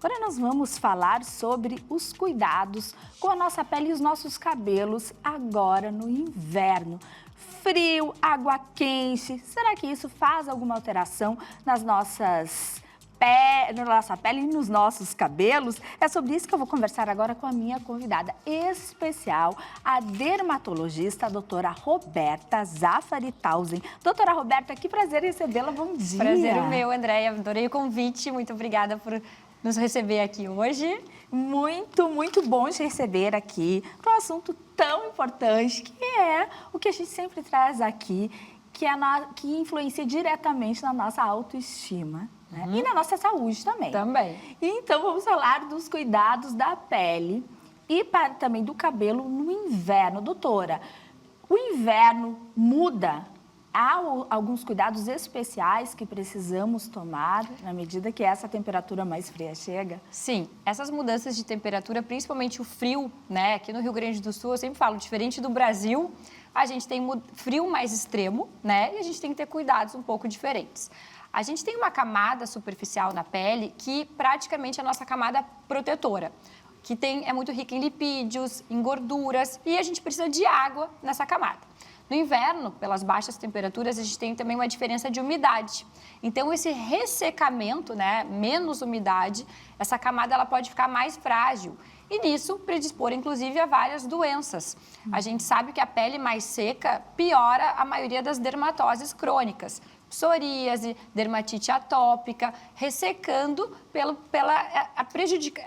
Agora nós vamos falar sobre os cuidados com a nossa pele e os nossos cabelos agora no inverno. Frio, água quente, será que isso faz alguma alteração na nossa pele e nos nossos cabelos? É sobre isso que eu vou conversar agora com a minha convidada especial, a dermatologista, a doutora Roberta Zafari Tausen. Doutora Roberta, que prazer recebê-la, bom dia. Prazer o meu, Andréia, adorei o convite, muito obrigada por nos receber aqui hoje. Muito bom te receber aqui para um assunto tão importante, que é o que a gente sempre traz aqui, que influencia diretamente na nossa autoestima. Né? E na nossa saúde também. Então, vamos falar dos cuidados da pele e também do cabelo no inverno. Doutora, o inverno muda. Há alguns cuidados especiais que precisamos tomar na medida que essa temperatura mais fria chega? Sim, essas mudanças de temperatura, principalmente o frio, né? Aqui no Rio Grande do Sul, eu sempre falo, diferente do Brasil, a gente tem frio mais extremo, né? E a gente tem que ter cuidados um pouco diferentes. A gente tem uma camada superficial na pele que praticamente é a nossa camada protetora, que é muito rica em lipídios, em gorduras, e a gente precisa de água nessa camada. No inverno, pelas baixas temperaturas, a gente tem também uma diferença de umidade. Então, esse ressecamento, né, menos umidade, essa camada ela pode ficar mais frágil. E nisso, predispor, inclusive, a várias doenças. A gente sabe que a pele mais seca piora a maioria das dermatoses crônicas. Psoríase, dermatite atópica, ressecando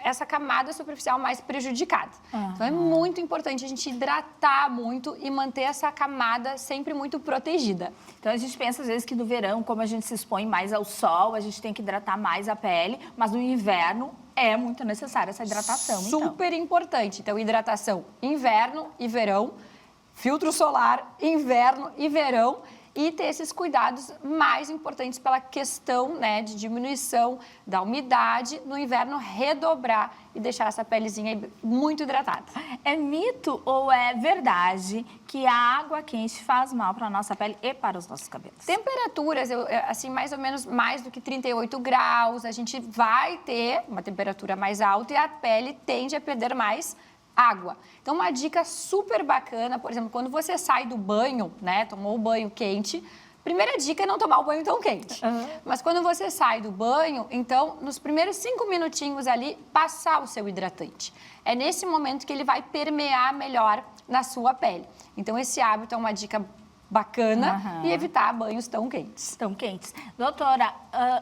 essa camada superficial mais prejudicada. Então, é muito importante a gente hidratar muito e manter essa camada sempre muito protegida. Então, a gente pensa, às vezes, que no verão, como a gente se expõe mais ao sol, a gente tem que hidratar mais a pele, mas no inverno é muito necessária essa hidratação. Super importante. Então, hidratação inverno e verão, filtro solar inverno e verão, e ter esses cuidados mais importantes pela questão, né, de diminuição da umidade, no inverno redobrar e deixar essa pelezinha muito hidratada. É mito ou é verdade que a água quente faz mal para a nossa pele e para os nossos cabelos? Temperaturas, assim, mais ou menos mais do que 38 graus, a gente vai ter uma temperatura mais alta e a pele tende a perder mais água. Então, uma dica super bacana, por exemplo, quando você sai do banho, né, tomou o banho quente, primeira dica é não tomar o banho tão quente. Mas quando você sai do banho, então, nos primeiros 5 minutinhos ali, passar o seu hidratante. É nesse momento que ele vai permear melhor na sua pele. Então, esse hábito é uma dica bacana e evitar banhos tão quentes. Doutora,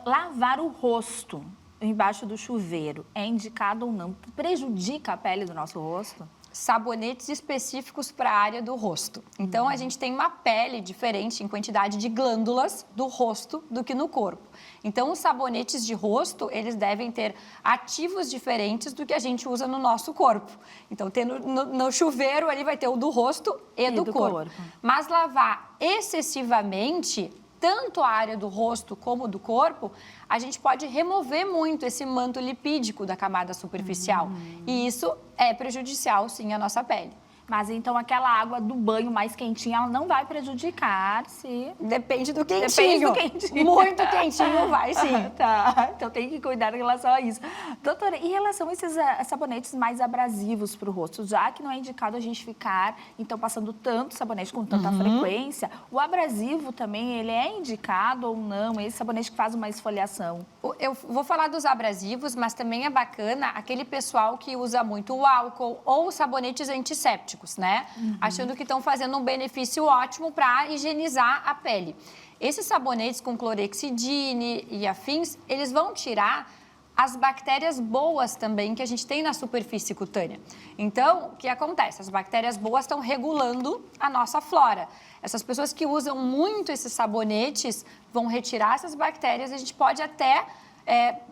lavar o rosto embaixo do chuveiro é indicado ou não? Prejudica a pele do nosso rosto? Sabonetes específicos para a área do rosto. Então, a gente tem uma pele diferente em quantidade de glândulas do rosto do que no corpo. Então, os sabonetes de rosto, eles devem ter ativos diferentes do que a gente usa no nosso corpo. Então, no chuveiro, ali vai ter o do rosto e do corpo. Mas lavar excessivamente tanto a área do rosto como do corpo, a gente pode remover muito esse manto lipídico da camada superficial. E isso é prejudicial, sim, à nossa pele. Mas então aquela água do banho mais quentinha, ela não vai prejudicar se... Depende do quentinho. Depende do quentinho. Muito quentinho vai, sim. Tá, então tem que cuidar em relação a isso. Doutora, em relação a esses sabonetes mais abrasivos para o rosto, já que não é indicado a gente ficar, então, passando tanto sabonete com tanta frequência, o abrasivo também, ele é indicado ou não? Esse sabonete que faz uma esfoliação? Eu vou falar dos abrasivos, mas também é bacana aquele pessoal que usa muito o álcool ou sabonetes antissépticos, né? Achando que estão fazendo um benefício ótimo para higienizar a pele. Esses sabonetes com clorexidine e afins, eles vão tirar as bactérias boas também que a gente tem na superfície cutânea. Então, o que acontece? As bactérias boas estão regulando a nossa flora. Essas pessoas que usam muito esses sabonetes vão retirar essas bactérias e a gente pode até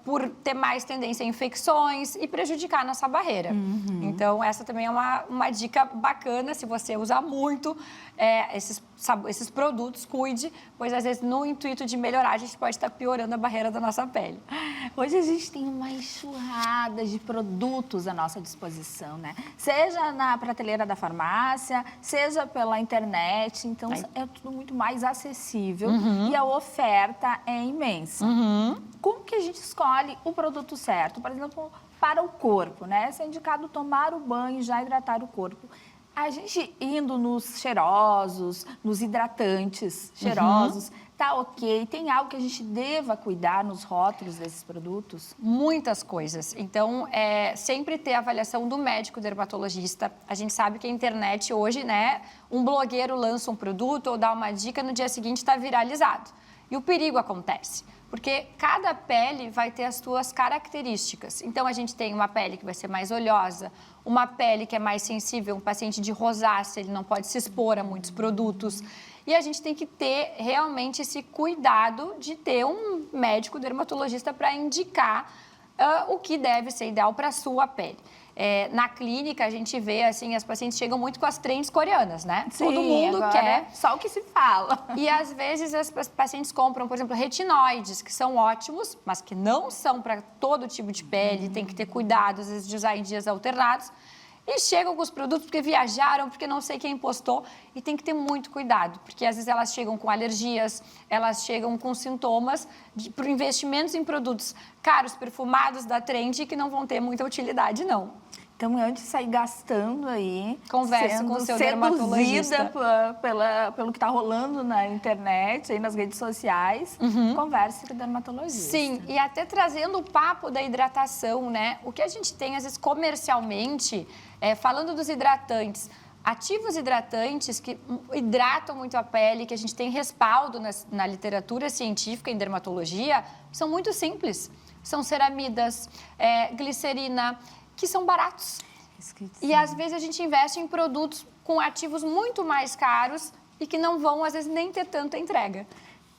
por ter mais tendência a infecções e prejudicar a nossa barreira. Então, essa também é uma dica bacana, se você usar muito esses produtos, cuide, pois às vezes no intuito de melhorar, a gente pode estar piorando a barreira da nossa pele. Hoje a gente tem uma enxurrada de produtos à nossa disposição, né? Seja na prateleira da farmácia, seja pela internet, então é tudo muito mais acessível e a oferta é imensa. Como que a gente escolhe escolhe o produto certo, por exemplo, para o corpo, né? É indicado tomar o banho e já hidratar o corpo. A gente indo nos cheirosos, nos hidratantes cheirosos, tá ok? Tem algo que a gente deva cuidar nos rótulos desses produtos? Muitas coisas. Então, sempre ter a avaliação do médico dermatologista. A gente sabe que a internet hoje, né, um blogueiro lança um produto ou dá uma dica, no dia seguinte está viralizado. E o perigo acontece, porque cada pele vai ter as suas características. Então, a gente tem uma pele que vai ser mais oleosa, uma pele que é mais sensível, um paciente de rosácea, ele não pode se expor a muitos produtos. E a gente tem que ter realmente esse cuidado de ter um médico dermatologista para indicar o que deve ser ideal para a sua pele. Na clínica, a gente vê, assim, as pacientes chegam muito com as trends coreanas, né? Sim, todo mundo quer. Só o que se fala. E, às vezes, as pacientes compram, por exemplo, retinoides, que são ótimos, mas que não são para todo tipo de pele, tem que ter cuidado, às vezes, de usar em dias alternados. E chegam com os produtos porque viajaram, porque não sei quem postou. E tem que ter muito cuidado, porque às vezes elas chegam com alergias, elas chegam com sintomas por investimentos em produtos caros, perfumados da trend, que não vão ter muita utilidade, não. Então, antes de sair gastando aí, converse com o seu dermatologista. Pelo que está rolando na internet, aí nas redes sociais, converse com o dermatologista. Sim, e até trazendo o papo da hidratação, né? O que a gente tem, às vezes, comercialmente, falando dos hidratantes, ativos hidratantes que hidratam muito a pele, que a gente tem respaldo na literatura científica em dermatologia, são muito simples. São ceramidas, glicerina, que são baratos. E, às vezes, a gente investe em produtos com ativos muito mais caros e que não vão, às vezes, nem ter tanta entrega.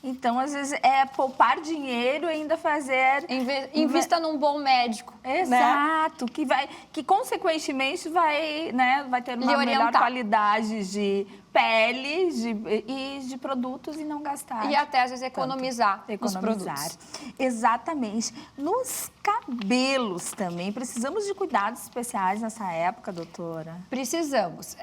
Então, às vezes, é poupar dinheiro e ainda fazer... Invista num bom médico. Exato, né? que consequentemente vai ter uma melhor qualidade de pele e de produtos e não gastar. E até, às vezes, economizar nos produtos. Exatamente. Nos cabelos também, precisamos de cuidados especiais nessa época, doutora? Precisamos.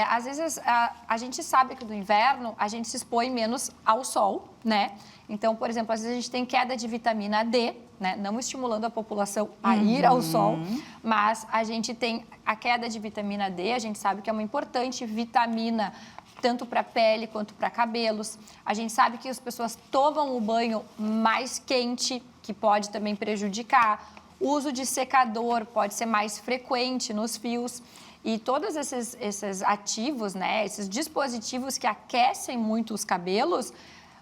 Às vezes, a gente sabe que no inverno a gente se expõe menos ao sol, né? Então, por exemplo, às vezes a gente tem queda de vitamina D, né? Não estimulando a população a ir ao sol, mas a gente tem a queda de vitamina D, a gente sabe que é uma importante vitamina tanto para pele quanto para cabelos. A gente sabe que as pessoas tomam o banho mais quente, que pode também prejudicar. O uso de secador pode ser mais frequente nos fios. E todos esses ativos, né, esses dispositivos que aquecem muito os cabelos,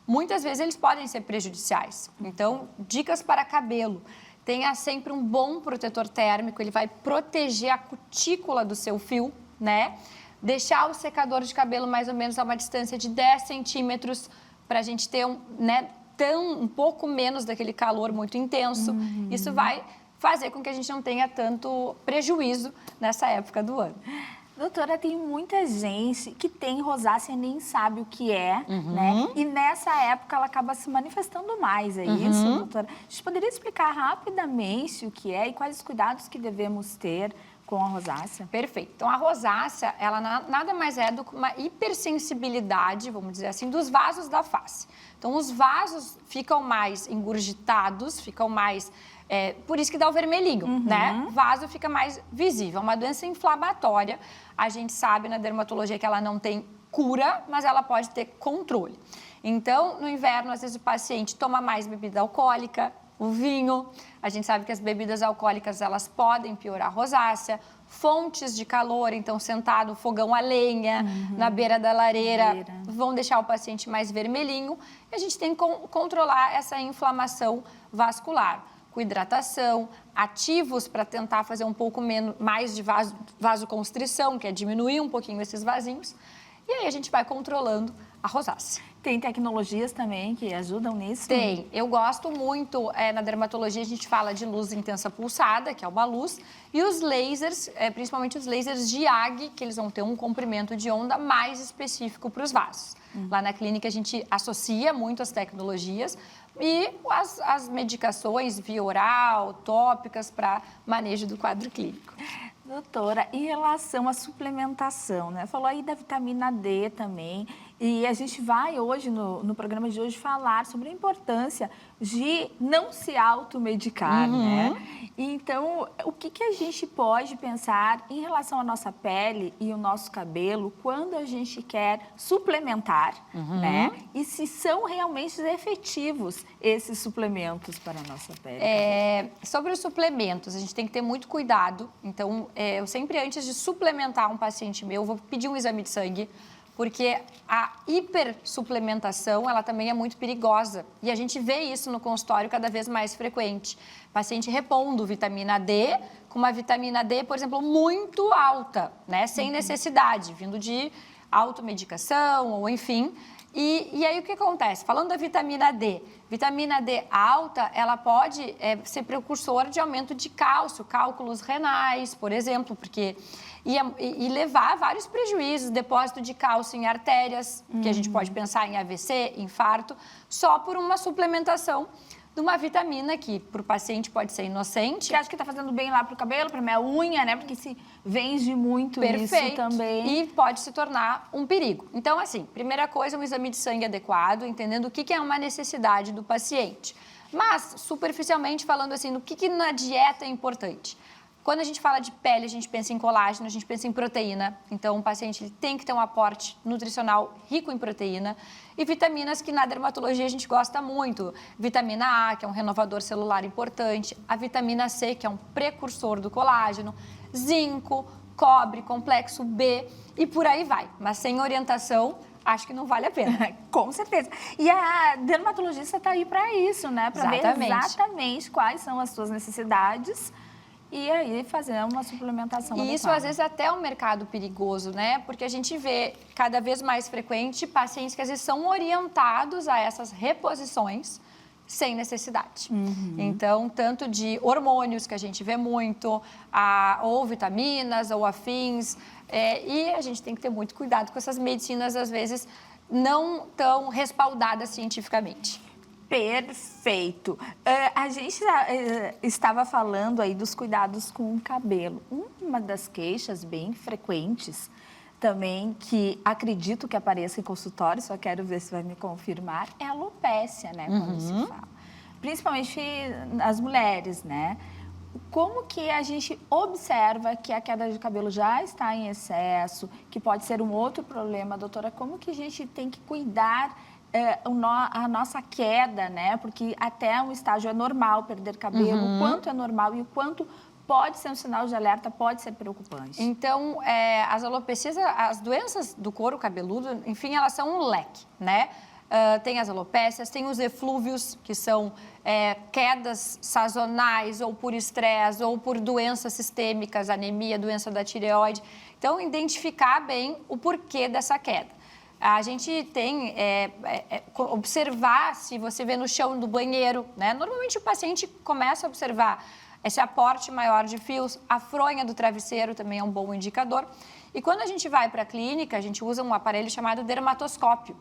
muitas vezes eles podem ser prejudiciais. Então, dicas para cabelo. Tenha sempre um bom protetor térmico, ele vai proteger a cutícula do seu fio, né? Deixar o secador de cabelo mais ou menos a uma distância de 10 centímetros para a gente ter um pouco menos daquele calor muito intenso. Isso vai fazer com que a gente não tenha tanto prejuízo nessa época do ano. Doutora, tem muita gente que tem rosácea e nem sabe o que é, né? E nessa época ela acaba se manifestando mais, é isso, doutora? A gente poderia explicar rapidamente o que é e quais os cuidados que devemos ter com a rosácea? Perfeito. Então, a rosácea, ela nada mais é do que uma hipersensibilidade, vamos dizer assim, dos vasos da face. Então, os vasos ficam mais engurgitados, ficam mais... por isso que dá o vermelhinho, né? O vaso fica mais visível. É uma doença inflamatória. A gente sabe na dermatologia que ela não tem cura, mas ela pode ter controle. Então, no inverno, às vezes o paciente toma mais bebida alcoólica, o vinho. A gente sabe que as bebidas alcoólicas, elas podem piorar a rosácea. Fontes de calor, então, sentado, fogão a lenha, na beira da lareira, vão deixar o paciente mais vermelhinho. E a gente tem que controlar essa inflamação vascular. Com hidratação, ativos para tentar fazer um pouco mais de vasoconstrição, que é diminuir um pouquinho esses vasinhos. E aí a gente vai controlando a rosácea. Tem tecnologias também que ajudam nisso? Tem. Eu gosto muito, na dermatologia a gente fala de luz intensa pulsada, que é uma luz, e os lasers, principalmente os lasers de AG, que eles vão ter um comprimento de onda mais específico para os vasos. Lá na clínica a gente associa muito as tecnologias e as medicações via oral, tópicas para manejo do quadro clínico. Doutora, em relação à suplementação, né? Falou aí da vitamina D também. E a gente vai hoje, no programa de hoje, falar sobre a importância de não se automedicar, né? Então, o que a gente pode pensar em relação à nossa pele e o nosso cabelo quando a gente quer suplementar, né? E se são realmente efetivos esses suplementos para a nossa pele? Sobre os suplementos, a gente tem que ter muito cuidado. Então, eu sempre, antes de suplementar um paciente meu, vou pedir um exame de sangue, porque a hipersuplementação, ela também é muito perigosa. E a gente vê isso no consultório cada vez mais frequente. Paciente repondo vitamina D, com uma vitamina D, por exemplo, muito alta, né? Sem necessidade, vindo de automedicação ou enfim. E aí o que acontece? Falando da vitamina D alta, ela pode ser precursora de aumento de cálcio, cálculos renais, por exemplo, porque e levar a vários prejuízos, depósito de cálcio em artérias, que a gente pode pensar em AVC, infarto, só por uma suplementação de uma vitamina que para o paciente pode ser inocente. Que acho que está fazendo bem lá para o cabelo, para minha unha, né? Porque se vende muito isso também. E pode se tornar um perigo. Então, assim, primeira coisa, um exame de sangue adequado, entendendo o que é uma necessidade do paciente. Mas, superficialmente falando assim, no que na dieta é importante? Quando a gente fala de pele, a gente pensa em colágeno, a gente pensa em proteína. Então, o paciente ele tem que ter um aporte nutricional rico em proteína. E vitaminas que na dermatologia a gente gosta muito. Vitamina A, que é um renovador celular importante. A vitamina C, que é um precursor do colágeno. Zinco, cobre, complexo B e por aí vai. Mas sem orientação, acho que não vale a pena. Com certeza. E a dermatologista está aí para isso, né? Para ver exatamente quais são as suas necessidades. E aí fazer uma suplementação adequada. Isso, às vezes, até é um mercado perigoso, né? Porque a gente vê cada vez mais frequente pacientes que, às vezes, são orientados a essas reposições sem necessidade. Então, tanto de hormônios, que a gente vê muito, ou vitaminas, ou afins. E a gente tem que ter muito cuidado com essas medicinas, às vezes, não tão respaldadas cientificamente. Perfeito. A gente estava falando aí dos cuidados com o cabelo. Uma das queixas bem frequentes também, que acredito que apareça em consultório, só quero ver se vai me confirmar, é a alopécia, né? Quando se fala. Principalmente as mulheres, né? Como que a gente observa que a queda de cabelo já está em excesso, que pode ser um outro problema, doutora? Como que a gente tem que cuidar a nossa queda, né? Porque até um estágio é normal perder cabelo, o quanto é normal e o quanto pode ser um sinal de alerta, pode ser preocupante. Então, as alopecias, as doenças do couro cabeludo, enfim, elas são um leque, né? Tem as alopécias, tem os eflúvios, que são quedas sazonais, ou por estresse, ou por doenças sistêmicas, anemia, doença da tireoide. Então, identificar bem o porquê dessa queda. A gente tem observar se você vê no chão do banheiro, né? Normalmente o paciente começa a observar esse aporte maior de fios, a fronha do travesseiro também é um bom indicador. E quando a gente vai para a clínica, a gente usa um aparelho chamado dermatoscópio,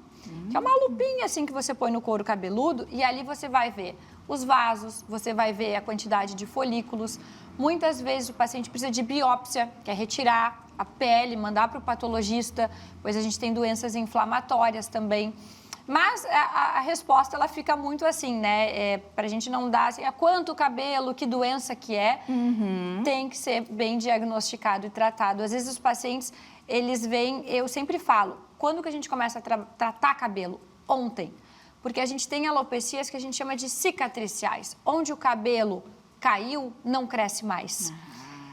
que é uma lupinha assim que você põe no couro cabeludo e ali você vai ver os vasos, você vai ver a quantidade de folículos. Muitas vezes o paciente precisa de biópsia, que é retirar a pele, mandar para o patologista, pois a gente tem doenças inflamatórias também. Mas a resposta, ela fica muito assim, né? Para a gente não dar assim, quanto cabelo, que doença que é, tem que ser bem diagnosticado e tratado. Às vezes os pacientes, eles vêm, eu sempre falo, quando que a gente começa a tratar cabelo? Ontem. Porque a gente tem alopecias que a gente chama de cicatriciais, onde o cabelo caiu, não cresce mais.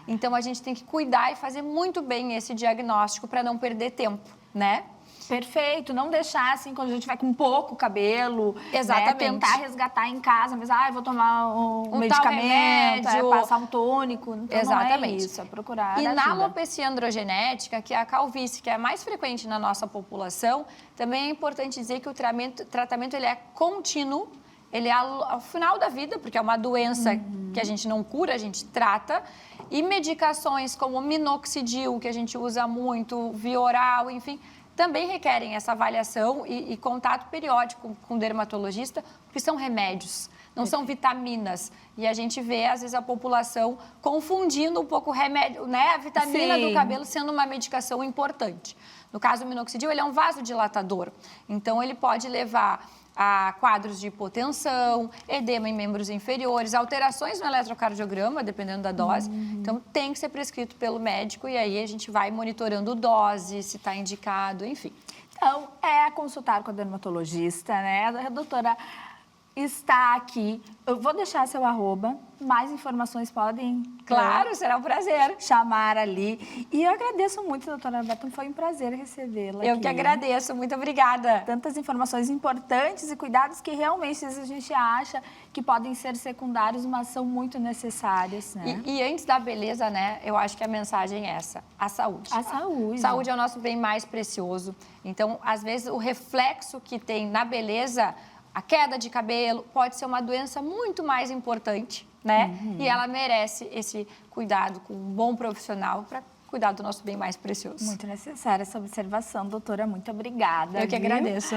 Então, a gente tem que cuidar e fazer muito bem esse diagnóstico para não perder tempo, né? Perfeito, não deixar assim, quando a gente vai com pouco cabelo, exatamente, né? Tentar resgatar em casa, mas eu vou tomar um medicamento, passar um tônico. Então, exatamente. Não é isso, é procurar E ajuda. na alopecia androgenética, que é a calvície, que é a mais frequente na nossa população, também é importante dizer que o tratamento ele é contínuo, ele é ao final da vida, porque é uma doença que a gente não cura, a gente trata. E medicações como minoxidil, que a gente usa muito, via oral, enfim, também requerem essa avaliação e contato periódico com o dermatologista, porque são remédios, não são vitaminas. E a gente vê, às vezes, a população confundindo um pouco o remédio, né? A vitamina do cabelo sendo uma medicação importante. No caso, o minoxidil, ele é um vasodilatador. Então, ele pode levar a quadros de hipotensão, edema em membros inferiores, alterações no eletrocardiograma, dependendo da dose. Então, tem que ser prescrito pelo médico e aí a gente vai monitorando dose, se está indicado, enfim. Então, consultar com a dermatologista, né? A doutora está aqui. Eu vou deixar seu arroba. Mais informações podem... Claro, será um prazer. Chamar ali. E eu agradeço muito, doutora Roberta. Foi um prazer recebê-la aqui. Eu que agradeço. Muito obrigada. Tantas informações importantes e cuidados que realmente a gente acha que podem ser secundários, mas são muito necessários, né? E antes da beleza, né? Eu acho que a mensagem é essa. A saúde. A saúde. Saúde é o nosso bem mais precioso. Então, às vezes, o reflexo que tem na beleza... A queda de cabelo pode ser uma doença muito mais importante, né? E ela merece esse cuidado com um bom profissional para cuidar do nosso bem mais precioso. Muito necessária essa observação, doutora. Muito obrigada. Eu que agradeço.